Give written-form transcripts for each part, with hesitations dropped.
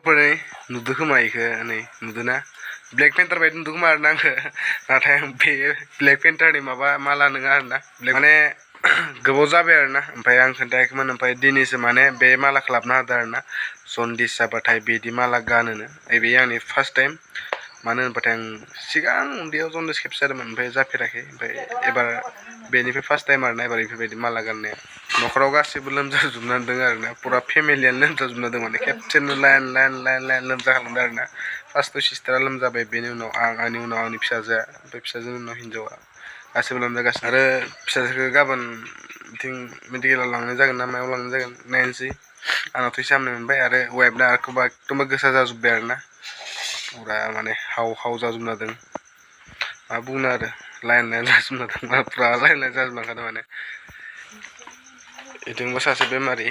लोगोफोरनि नुदो खोमा इखो नै नुदोना ब्लेक पेन्टार बायदि नुदो खोमा आरोना आंखो नाथाय बे ब्लेक पेन्टारनि माबा माला नङा आरोना माने गोबाव जाबाय आरोना ओमफ्राय आं खोन्थायाखैमोन ओमफ्राय दिनैसो माने बे मालाखौ लाबोना होदो आरोना जन्दिस जाबाथाय बिदि माला गानोनो बे आंनि फार्स्ट टाइम मानो होनबाथाय आं सिगां उन्दैयाव जन्दिस खेबसे जादोंमोन ओमफ्राय जाफेराखै ओमफ्राय एबार बेनिफ्राय फार्स्ट टाइम आरोना एबार बेफोरबायदि माला गाननाया न'खराव गासैबो लोमजाजोबनानै दङ आरोना पुरा फेमिलियानो लोमजाजोबना दं माने खेबसेनो लाइन लोमजाखांदों आरोना फार्स्टआव सिस्टारा लोमजाबाय बेनि उनाव आंनि उनाव आंनि फिसाजोआ ओमफ्राय फिसाजोनि उनाव हिन्जावा गासैबो लोमजागासिनो आरो फिसाजोखौ गाबोन बिथिं मेडिकेलाव लांनाय जागोन ना मायाव लांनाय जागोन नायनोसै आंनावथ' एसे हामनाय मोनबाय आरो वाइफना एकदम गोसा जाजोब्बाय आरोना पुरा माने हाव जाजोबना दं मा बुंनो आरो लाइन जाजोबना दं पुरा लाइन जाजोबलांखादों माने इथिंबो सासे बेमारि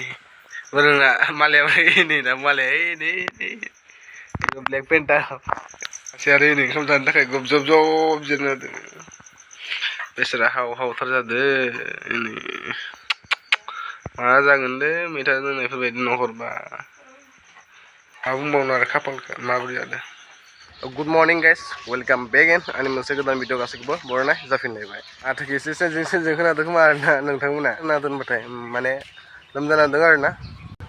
रोङा मालाया नै ना मालाया नै ब्लेक पेन्टार सासे आरो नै ओंखाम जानो थाखाय गब जब जिरायना दं बेसोरा हावथार जादो नै मा जागोनलै मैथा जोंनायफोरबायदि न'खरबा मा बुंबावनो आरो खाफालखौ माबोरै जादों good morning guys welcome back in आंनि मोनसे गोदान भिडिअ गासैखौबो बरायनाय जाफिनलायबाय आथिख एसे सेनजों खोनादों खोमा आरोना नोंथांमोना खोनादोंबाथाय माने लोमजाना दं आरोना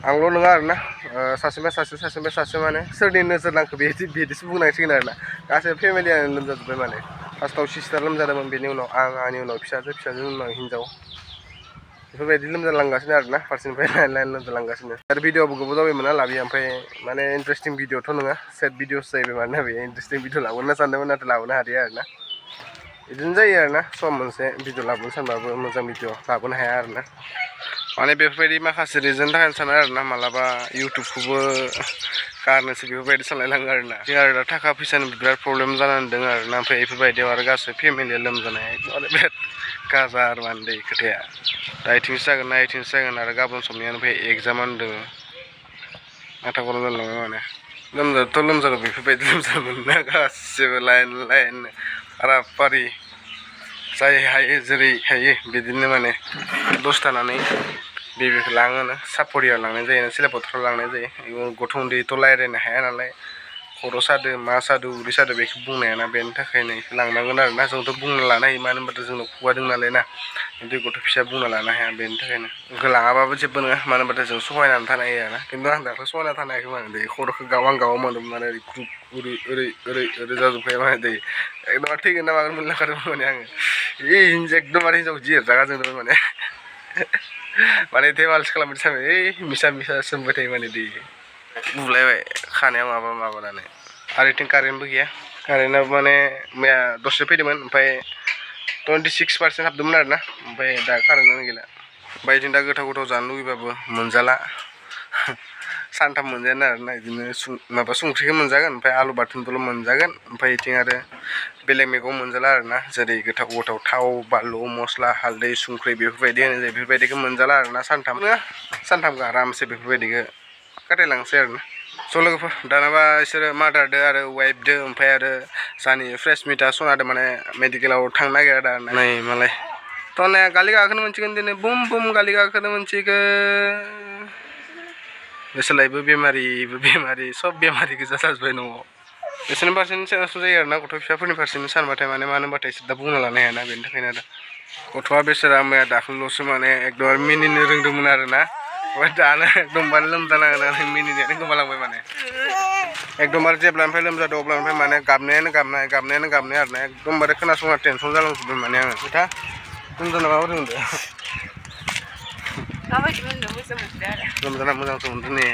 आंल' नङा आरोना सासेनिफ्राय सासे माने सोरनि नोजोर नांखो बिदिसो बुंनांसिगोन आरोना गासैबो फेमिलियानो लोमजाजोब्बाय माने फार्स्टआव सिस्टार लोमजादोंमोन बेनि उनाव आंनि उनाव फिसाजोनि उनाव हिन्जाव बेफोरबायदि लोमजालांगासिनो आरोना फारसेनिफ्राय लाइन लोमजालांगासिनो आरो भिडिअबो गोबाव जाबायमोन ना लाबोयो ओमफ्राय माने इन्टारेस्टिं भिडिअथ' नङा सेट भिडिअसो जाहैबाय मानोना बे इन्टारेस्टिं भिडिअ लाबोनो सानदोंमोन नाथाय लाबोनो हादिया आरोना बिदिनो जायो आरोना सम मोनसे भिडिअ लाबोनो सानबाबो मोजां भिडिअ लाबोनो हाया आरोना माने बेफोरबायदि माखासे रिजन थाखायनो सानो आरोना मालाबा इउटुबखौबो गारनोसो बेफोरबायदि सानलायलाङो आरोना आरो दा थाखा फैसानि बिराद प्रब्लेम जानानै दङ आरोना ओमफ्राय बेफोरबायदियाव आरो गासै फेमिलिया लोमजानाय माने बिराद गाजा आरो माने दै खोथाया दा इथिंसो जागोन आरो गाबोन समनियानो ओमफ्राय एगजामानो दङ माथा गरम जालाङो माने लोमजादों बेफोरबायदि लोमजादों ना गासिबो लाइन फाराफारि जाय हायो जेरै हायो बिदिनो माने दसे थानानै बेबिखौ लाङोनो सापरियाव लांनाय जायो सिलापथाराव लांनाय जायो गथ' उन्दैथ' रायज्लायनो हाया नालाय खर' सादो मा सादो उदै सादो बेखौ बुंनो हायाना बेनि थाखायनो बेखौ लांनांगोन आरोना जोंथ' बुंना लानो हायो मानो होनबाथ' जोंनाव खुगा दं नालाय ना खिन्थु गथ' फिसा बुंना लानो हाया बेनि थाखायनो बेखौ लाङाबाबो जेबो नङा मानो होनबाथाय जों सहायनानै थानो हायो आरोना खिन्थु आं दाथ' सहायना थानो हायाखै माने दै खर'खौ गाव मोनदोंमोन माने ओरै जाजोबखायो माने दै एकदम थैगोन ना मागोन मोनलांखादोंमोन माने आङो एकदम हिनजाव जिर जागा जोंदोंमोन माने धेमालिसो खालामबाय थाबाय मिसा सोमबाय थायो माने दै बुलायबाय खानाया माबानानै आरो इथिं कारेन्टबो गैया कारेन्टआबो माने मैया दसे फैदोंमोन ओमफ्राय 26% हाबदोंमोन आरोना ओमफ्राय दा कारेन्टआनो गैला ओमफ्राय इथिं दा गोथाव जानो लुगैबाबो मोनजाला सानथाम मोनजायानो आरोना बिदिनो माबा संख्रिखौ मोनजागोन ओमफ्राय आलु बाथोनखौल' मोनजागोन ओमफ्राय इथिं आरो बेलेग मैगं मोनजाला आरोना जेरै गोथाव थाव बानलु मस्ला हालदै संख्रि बेफोरबायदि होनो जायो बेफोरबायदिखौ मोनजाला आरोना सानथामखौ आरामसे बेफोरबायदिखौ काटायलांसै आरोना स' लोगोफोर दानाबा बिसोरो मादारदो आरो वाइफदो ओमफ्राय आरो जानि फ्रेस मिटा सनादो माने मेडिकेलाव थांनो नागिरा दा नै मालाय तने गालि गाखोनो मोनसिगोन दिनै बुम गालि गाखोनो मोनसिगोन बिसोरलायबो बेमारि सब बेमारि गोजा जाजोब्बाय न'आव बिसोरनि फारसेनो सेन्स जायो आरोना गथ' फिसाफोरनि फारसेनो सानबाथाय माने मानो होनबाथाय इसोर दा बुंना लानो हायाना बेनि थाखायनो आरो गथ'आ बेसोरा मैया दाखालिल'सो माने एकदम मिनिनो रोंदोंमोन आरोना ओमफ्राय दानो एकदमबारे लोमजानानै मिनिनायानो गोमालांबाय माने एकदमबारे जेब्लानिफ्राय लोमजादों अब्लानिफ्राय माने गाबनायानो आरोना एकदमबारे खोनासंना टेनसन जालांजोबबाय माने आङो खोथा लोमजाना माबोरै मोनदों माबायदि मोनदों मोजां मोनदों आरो लोमजाना मोजांसो मोनदों ने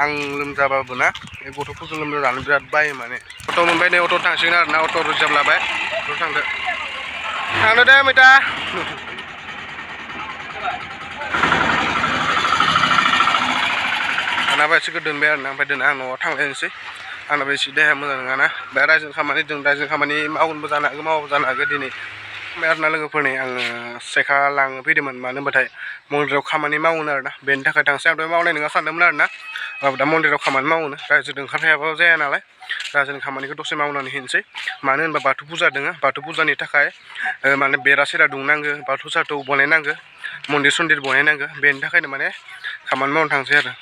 आं लोमजाबाबो ना बे गथ'फोरखौ लोमजानो बिराद बायो माने अट' मोनबाय नै अट' थांसिगोन आरोना अट' रिजार्भ लाबाय अट' थांदो दे मैथा आंनाबो एसे दोनबाय आरोना ओमफ्राय दोना आं न'आव थांलायनोसै आंनाबो एसे देहाया मोजां नङाना बे रायजोनि खामानि मावनोबो जानो हागौ मावाबो जानो हागौ दिनै ओमफ्राय आरोना लोगोफोरनि आङो सेखा लांनो फैदोंमोन मानो होनबाथाय मन्दिराव खामानि मावनो आरोना बेनि थाखाय थांसै आंथ' मावनाय नङा सानदोंमोन आरोना दा मन्दिराव खामानि मावनो रायजोजों ओंखारफायाबाबो जाया नालाय रायजोनि खामानिखौ दसे मावनानै होनोसै मानो होनबा बाथौ फुजा दङ बाथौ फुजानि थाखाय माने बेरा सेरा दुंनांगौ बाथौ साथौ बनायनांगौ मन्दिर सन्दिर बनायनांगौ बेनि थाखायनो माने खामानि मावनो थांसै आरो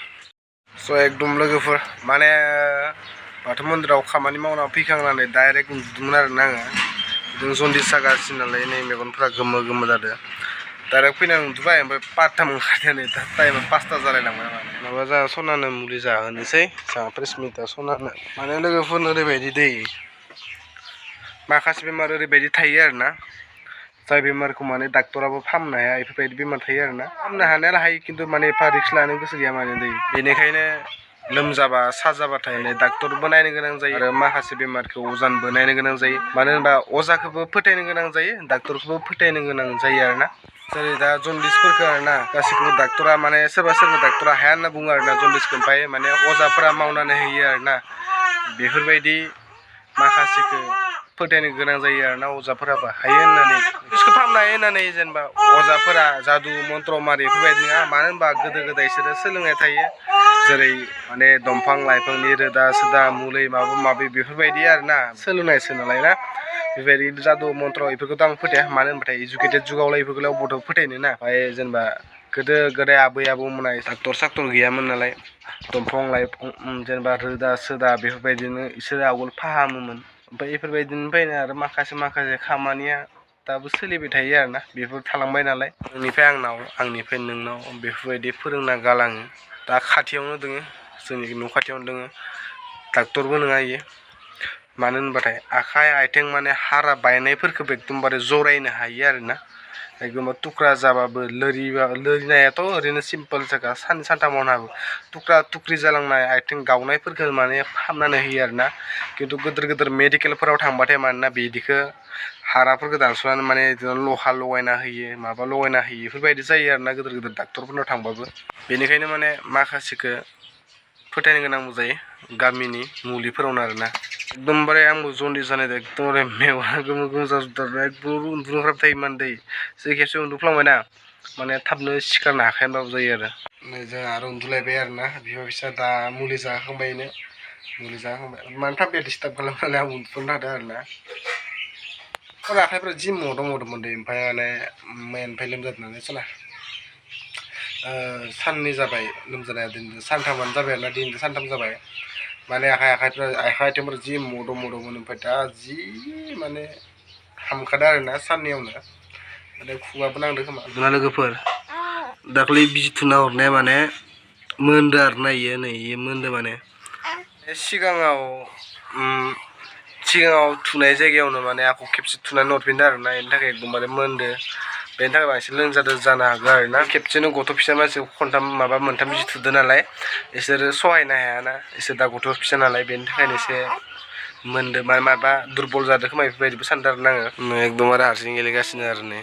स' एकदम लोगोफोर माने बाथौ मन्दिराव खामानि मावना फैखांनानै डाइरेक्ट उन्दुदोंमोन आरोना आङो जों जन्दिस जागासिनो नालाय नै मेगनफ्रा गोमो गोमो जादों डाइरेक्ट फैनानै उन्दुबाय ओमफ्राय पात्ता मोनखादों नै दा टाइमा 5ता जालायलांबाय माने माबा जोंहा सनानो मुलि जाहोनोसै जोंहा प्रेसमिटा सनानो माने लोगोफोरनो ओरैबायदि दै माखासे बेमार ओरैबायदि थायो आरोना जाय बेमारखौ माने डाक्टराबो फाहामनो हाया बेफोरबायदि बेमार थायो आरोना फाहामनो हानायालाय हायो खिन्थु माने एफा रिक्स लानो गोसो गैया माने दै बेनिखायनो लोमजाबा साजाबाथाय डाक्टरबो नायनो गोनां जायो आरो माखासे बेमारखौ अजानबो नायनो गोनां जायो मानो होनबा अजाखौबो फोथायनो गोनां जायो डाक्टरखौबो फोथायनो गोनां जायो आरोना जेरै दा जन्दिसफोरखौ आरोना गासिखौबो डाक्टरा माने सोरबा डाक्टरा हाया होनना बुङो आरोना जन्दिसखौ ओमफ्राय माने अजाफोरा मावनानै होयो आरोना बेफोरबायदि माखासेखौ फोथायनो गोनां जायो आरोना अजाफोराबो हायो होननानै बिसोरखौ फाहामनो हायो होननानै जेनेबा अजाफोरा जादु मन्त्र मारि बेफोरबायदि नङा मानो होनबा गोदो गोदाय बिसोरो सोलोंनाय थायो जेरै माने दंफां लाइफांनि रोदा सोदा मुलि माबा माबि बेफोरबायदि आरोना सोलोंनायसो नालाय ना बेबायदि जादु मन्त्र बेफोरखौथ' आं फोथाया मानो होनबाथाय इडुकेटेड जुगावलाय बेफोरखौलाय बबेयाव फोथायनो ना ओमफ्राय जेनेबा गोदो गोदाय आबै आबौमोना डाक्टर साक्टर गैयामोन नालाय दंफां लाइफां जेनेबा रोदा सोदा बेफोरबायदिनो इसोरो आवगोल फाहामोमोन ओमफ्राय बेफोरबायदिनिफ्रायनो आरो माखासे खामानिया दाबो सोलिबाय थायो आरोना बेफोर थालांबाय नालाय नोंनिफ्राय आंनाव आंनिफ्राय नोंनाव बेफोरबायदि फोरोंना गालाङो दा खाथियावनो दोङो जोंनि न' खाथियावनो दोङो डाक्टरबो नङा इयो मानो होनबाथाय आखाइ आथिं माने हारा बायनायफोरखौबो एकदमबारे जरायनो हायो आरोना एकदम थुख्रा जाबाबो लोरिनायाथ' ओरैनो सिम्पोल जाखा साननै सानथामावनो हाबो थुख्रा थुख्रि जालांनाय आथिं गावनायफोरखौ माने फाहामनानै होयो आरोना खिन्थु गिदिर मेडिकेलफोराव थांबाथाय मानोना बिदिखौ हाराफोरखौ दानस'नानै माने लहा लगायना होयो माबा लगायना होयो बेफोरबायदि जायो आरोना गिदिर डाक्टरफोरनाव थांबाबो बेनिखायनो माने माखासेखौ फोथायनो गोनांबो जायो गामिनि मुलिफोरावनो आरोना एकदमबारे आंबो जन्दिस जानायदो एकदमबारे मेगना गोमो गोमो जाजोबथारबाय एकदम उन्दुनो थायोमोन दै जै खेबसे उन्दुफ्लांबायना माने थाबनो सिखारनो हाखायाबाबो जायो आरो नै जों आरो उन्दुलायबाय आरोना बिमा फिसा दा मुलि जाखांबायनो मुलि जाखांबाय मानो थाब डिस्टार्ब खालामनानै आं उन्दुनो हादों आरोना आखाइफ्रा जि मदोंमोन दै ओमफ्राय माने मैयानिफ्राय लोमजादोंनालाय सना साननै जाबाय लोमजानाया दिनै सानथामानो जाबाय आरोना दिनै सानथाम जाबाय माने आखाइ आथिंफोरा जि मदोमोन ओमफ्राय दा जि माने हामखादों आरोना साननैयावनो माने खुगाबो नांदों खोमा जोंना लोगोफोर दाख्लै बिजि थुना हरनाया माने मोनदों आरोना इयो नै इयो मोनदों माने सिगाङाव थुनाय जायगायावनो माने आंखौ खेबसे थुनानै हरफिनदों आरोना बेनि थाखाय एकदमबारे मोनदों बेनि थाखाय बांसिन लोमजादों जानो हागौ आरोना खेबसेनो गथ' फिसा मानसिखौ खनथाम माबा मोनथाम बिजि थुदों नालाय बिसोरो सहायनो हायाना इसोर दा गथ' फिसा नालाय बेनि थाखायनो एसे मोनदों माबा दुरबल जादों खोमा बेफोरबायदिबो सानदों आरोना आङो एकदमबारे हारसिं गेलेगासिनो आरो नै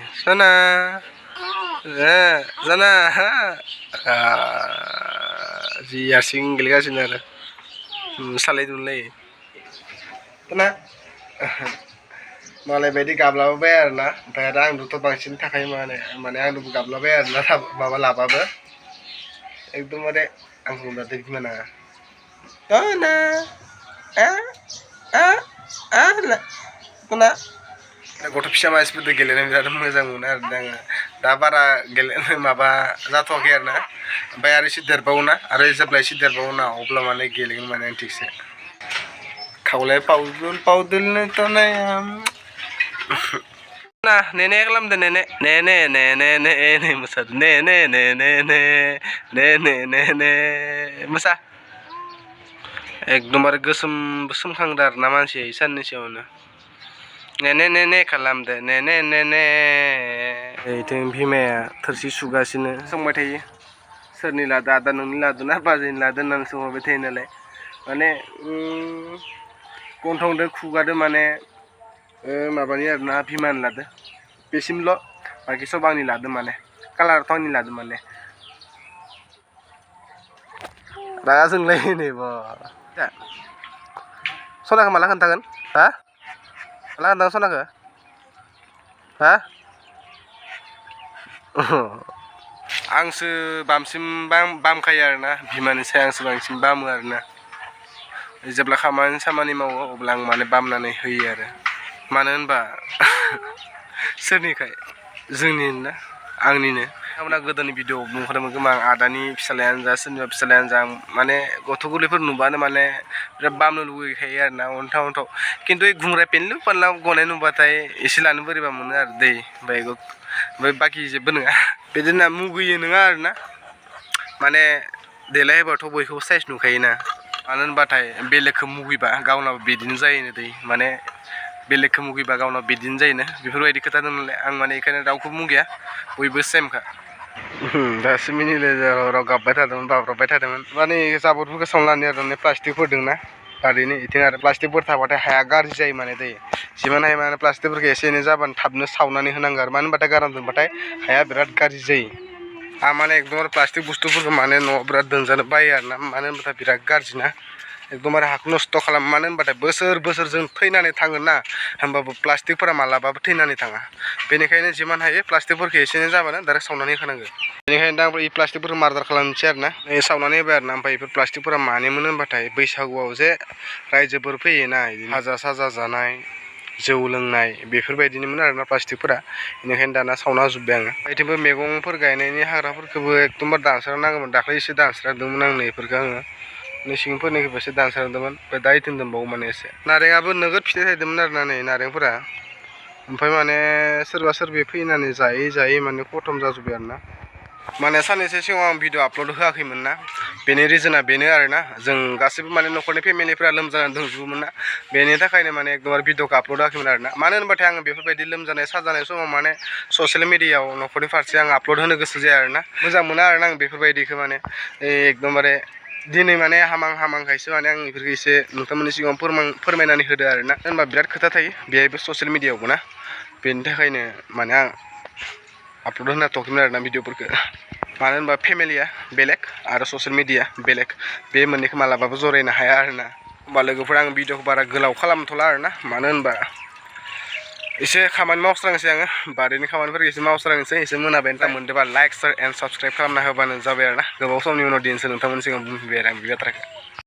जाना जि हारसिं गेलेगासिनो आरो सालायदोंलै ना मालाय बायदि गाबलाबाय आरोना ओमफ्राय आरो आंनोथ' बांसिन थाखायो माने आंनोबो गाबलाबाय आरोना माबा लाबाबो एकदमबारे आंखौ दा बिमाना गथ' फिसा मानसिफोरजों गेलेनो बिराद मोजां मोनो आरो आङो दा बारा गेलेनो माबा जाथ'वाखै आरोना ओमफ्राय आरो एसे देरबावोना आरो जेब्ला एसे देरबावोना अब्ला माने गेलेगोन माने आं थिगसे खावलाय पावदुलनोथ' नाया ना नेने खालामदो नेने मोसादो ने मोसा एकदमबारे गोसोम सोमखांदो आरो ना मानसिया साननैसोआवनो ने खालामदो ने ओइथिं बिमाया थोरसि सुगासिनो संबाय थायो सोरनि लादो आदा नोंनि लादो ना बाजैनि लादो होननानै सोंहरबाय थायो नालाय माने गन्थंदो खुगादो माने माबानि आरोना बिमानि लादो बेसिमल' बाखि सब आंनि लादो माने कालाराथ' आंनि लादो माने रागा जोंलायो नै सनाखौ माला खोन्थागोन हा माला खोन्थागोन सनाखौ हा आंसो बांसिन बामखायो आरोना बिमानि साय आंसो बांसिन बामो आरोना जेब्ला खामानि मावो अब्ला आं माने बामनानै होयो आरो मानो होनबा सोरनिखाय जोंनिनो ना आंनिनो आंना गोदोनि भिडिअ नुखादोंमोन गोबां आदानि फिसालायानो जा सोरनिबा फिसालायानो जा माने गथ' गोरलैफोर नुबानो माने बिराद बामनो लुगैखायो आरो ना अन्थाव अन्थाव खिन्थु घुंग्रा पेन्टलु पानला गनाय नुबाथाय एसे लानो बोरैबा मोनो आरो दै ओमफ्राय बाखि जेबो नङा बिदिनो मुगैयो नङा आरो ना माने देलायहोबाथ' बयखौबो साइज नुखायोना मानो होनबाथाय बेलेगखौ मुगैबा गावनाबो बिदिनो जायोनो दै माने बेलेगखौ मुगैबा गावनाव बिदिनो जायोना बेफोरबायदि खोथा दं नालाय आं माने बेखायनो रावखौबो मुगैया बयबो सेमखा दासो मिनिलाय गाबबाय थादोंमोन बाब्राबबाय थादोंमोन माने जाबोरफोरखौ संलानो आरो प्लास्टिकफोर दंना गारिनि इथिं आरो प्लास्टिकफोर थाबाथाय हाया गाज्रि जायो माने दै जिमान हायो माने प्लास्टिकफोरखौ एसे एनै जाबानो थाबनो सावनानै होनांगौ आरो मानो होनबाथाय गारना दोनबाथाय हाया बिराद गाज्रि जायो आं माने एकदम प्लास्टिक बुस्थुफोरखौ माने न'आव बिराद दोनजानो बायो आरो ना मानो होनबाथाय बिराद गाज्रि ना एकदमबारे हाखौ नस्थ' खालामो मानो होनबाथाय बोसोर बोसोर जों थैनानै थांगोन ना होमबाबो प्लास्टिकफोरा मालाबाबो थैनानै थाङा बेनिखायनो जिमान हायो प्लास्टिकफोरखौ एसे एनै जाबानो डाइरेक्ट सावनानै होनांगौ बेनिखायनो दा आं प्लास्टिकफोरखौ मार्डार खालामनोसै आरो ना सावनानै होबाय आरो ना ओमफ्राय बेफोर प्लास्टिकफोरा मानो मोनो होनबाथाय बैसागुआव जे रायजोफोर फैयोना भाजा साजा जानाय जौ लोंनाय बेफोरबायदिनोमोन आरोना प्लास्टिकफोरा बेनिखायनो दाना सावना होजोब्बाय आङो बिथिंबो मैगंफोर गायनायनि हाग्राफोरखौबो एकदमबारे दानस्रांनांगौमोन दाख्लै एसे दानस्रांदोंमोन आं बेफोरखौ आङो सिंफोरनिखौबो एसे दानस्रांदोंमोन ओमफ्राय दा इथिं दंबावो माने एसे नारेंआबो नोगोद फिथाइ थायदोंमोन आरोना नै नारेंफोरा ओमफ्राय माने सोरबा सोरबि फैनानै जायै जायै माने खथम जाजोब्बाय आरो ना माने साननैसो सिगाङाव आं भिडिअ आपल'ड होआखैमोन ना बेनि रिजोना बेनो आरोना जों गासैबो माने न'खरनि फेमिलिफ्रा लोमजानानै दंजोबोमोन ना बेनि थाखायनो माने एकदमबारे भिडिअखौ आपल'ड होआखैमोन आरोना मानो होनबाथाय आङो बेफोरबायदि लोमजानाय साजानाय समाव माने ससियेल मिडियायाव न'खरनि फारसे आं आपल'ड होनो गोसो जाया आरोना मोजां मोना आरोना आं बेफोरबायदिखौ माने एकदमबारे दिनै माने हामांखायसो माने आं बेफोरखौ एसे नोंथांमोननि सिगाङाव फोरमायनानै होदो आरोना होनबा बिराद खोथा थायो बेहायबो ससियेल मिडियायावबो ना बेनि थाखायनो माने आं आपल'ड होनो हाथ'वाखैमोन आरोना भिडिअफोरखौ मानो होनबा फेमिलिया बेलेग आरो ससियेल मिडिया बेलेग बे मोननैखौ मालाबाबो जरायनो हाया आरोना होमबा लोगोफोरा आं भिडिअखौ बारा गोलाव खालामथ'ला आरोना मानो होनबा एसे खामानि मावस्रांसै आङो बारिनि खामानिफोरखौ एसे मावस्रांसै एसे मोनाबाय दा मोनदोंबा लाइक शेयार एन्ड साबस्क्राइब खालामना होबानो जाबाय आरोना गोबाव समनि उनाव दिनैसो नोंथांमोननि सिगाङाव बुंफैबाय आरो आं बे बाथ्राखौ